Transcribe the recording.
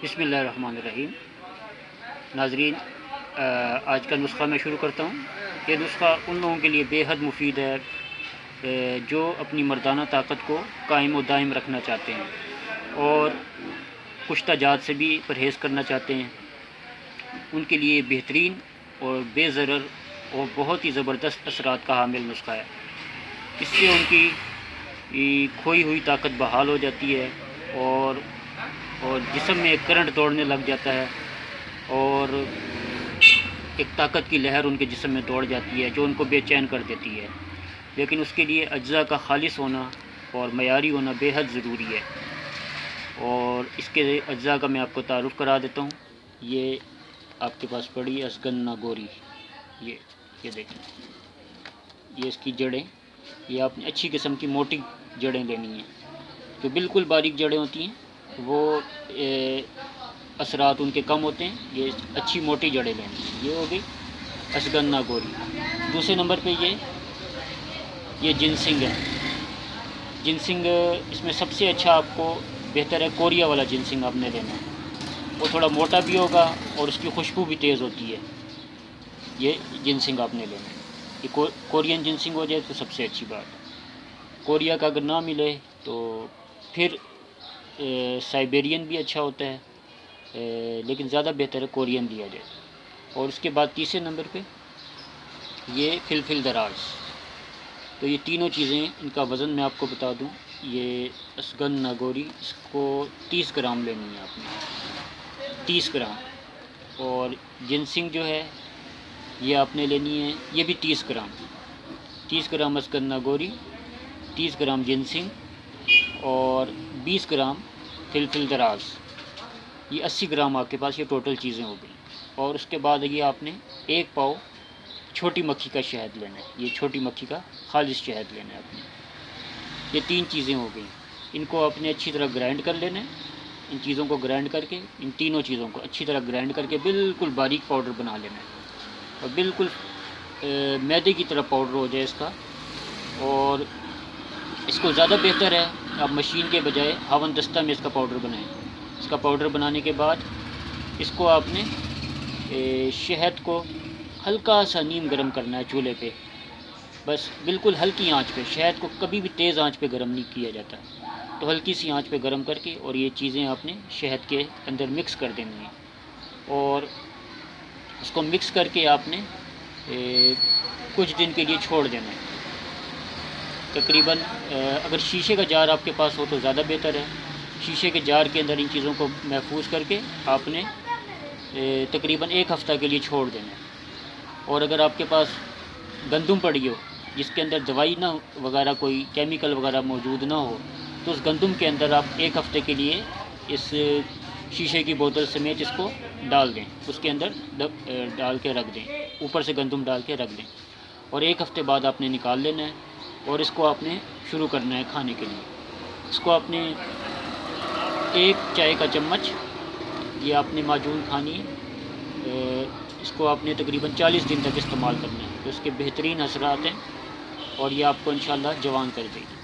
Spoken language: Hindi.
बिस्मिल्लाहिर्रहमानिर्रहीम। नाज़रीन, आज का नुस्ख़ा मैं शुरू करता हूँ। ये नुस्ख़ा उन लोगों के लिए बेहद मुफीद है जो अपनी मर्दाना ताकत को कायम व दायम रखना चाहते हैं और कुश्ता जात से भी परहेज़ करना चाहते हैं। उनके लिए बेहतरीन और बेज़रर और बहुत ही ज़बरदस्त असरात का हामिल नुस्ख़ा है। इससे उनकी खोई हुई ताकत बहाल हो जाती है और जिस्म में एक करंट दौड़ने लग जाता है और एक ताकत की लहर उनके जिस्म में दौड़ जाती है जो उनको बेचैन कर देती है। लेकिन उसके लिए अज्जा का खालिस होना और मयारी होना बेहद ज़रूरी है। और इसके अज्जा का मैं आपको तारुफ़ करा देता हूँ। ये आपके पास पड़ी असगन नागौरी, ये देखें, ये इसकी जड़ें। ये आपने अच्छी किस्म की मोटी जड़ें लेनी हैं। जो बिल्कुल बारीक जड़ें होती हैं वो असरात उनके कम होते हैं। ये अच्छी मोटी जड़ें लेनी हैं। ये हो गई असगन नागौरी। दूसरे नंबर पे ये जिनसिंग है। जिनसिंग इसमें सबसे अच्छा आपको बेहतर है कोरिया वाला जिनसिंग आपने लेना है। वो थोड़ा मोटा भी होगा और उसकी खुशबू भी तेज़ होती है। ये जिनसिंग आपने लेना है। ये कोरियन जिनसिंग हो जाए तो सबसे अच्छी बात है। कोरिया का अगर ना मिले तो फिर साइबेरियन भी अच्छा होता है, लेकिन ज़्यादा बेहतर है कोरियन लिया जाए। और उसके बाद तीसरे नंबर पे ये फिलफिल दराज। तो ये तीनों चीज़ें, इनका वज़न मैं आपको बता दूं। ये असगन नागौरी, इसको 30 ग्राम लेनी है आपने, 30 ग्राम। और जिनसिंग जो है ये आपने लेनी है, ये भी 30 ग्राम। 30 ग्राम असगन नागौरी, 30 ग्राम जिनसिंग और 20 ग्राम फिलफिल दराज। ये 80 ग्राम आपके पास ये टोटल चीज़ें हो गई। और उसके बाद ये आपने 1 पाव छोटी मक्खी का शहद लेना है। ये छोटी मक्खी का खालिस शहद लेना है आपने। ये 3 चीज़ें हो गई। इनको आपने अच्छी तरह ग्राइंड कर लेना है। इन चीज़ों को ग्राइंड करके, इन तीनों चीज़ों को अच्छी तरह ग्राइंड करके बिल्कुल बारीक पाउडर बना लेना है और बिल्कुल मैदे की तरह पाउडर हो जाए इसका। और इसको ज़्यादा बेहतर है आप मशीन के बजाय हवन दस्ता में इसका पाउडर बनाएं। इसका पाउडर बनाने के बाद इसको आपने शहद को हल्का सा नीम गर्म करना है चूल्हे पे, बस बिल्कुल हल्की आंच पे। शहद को कभी भी तेज़ आंच पे गर्म नहीं किया जाता, तो हल्की सी आंच पे गर्म करके और ये चीज़ें आपने शहद के अंदर मिक्स कर देनी है। और इसको मिक्स करके आपने कुछ दिन के लिए छोड़ देना है। तकरीबन अगर शीशे का जार आपके पास हो तो ज़्यादा बेहतर है। शीशे के जार के अंदर इन चीज़ों को महफूज करके आपने तकरीबन 1 हफ़्ता के लिए छोड़ देना है। और अगर आपके पास गंदम पड़ी हो जिसके अंदर दवाई ना वगैरह, कोई केमिकल वगैरह मौजूद ना हो, तो उस गंदम के अंदर आप 1 हफ़्ते के लिए इस शीशे की बोतल समेत इसको डाल दें। उसके अंदर डाल के रख दें, ऊपर से गंदम डाल के रख दें। और 1 हफ़्ते बाद आपने निकाल लेना है और इसको आपने शुरू करना है खाने के लिए। इसको आपने 1 चाय का चम्मच ये आपने माजून खानी है। इसको आपने तकरीबन 40 दिन तक इस्तेमाल करना है। तो इसके बेहतरीन असरात हैं और ये आपको इंशाअल्लाह जवान कर देगी।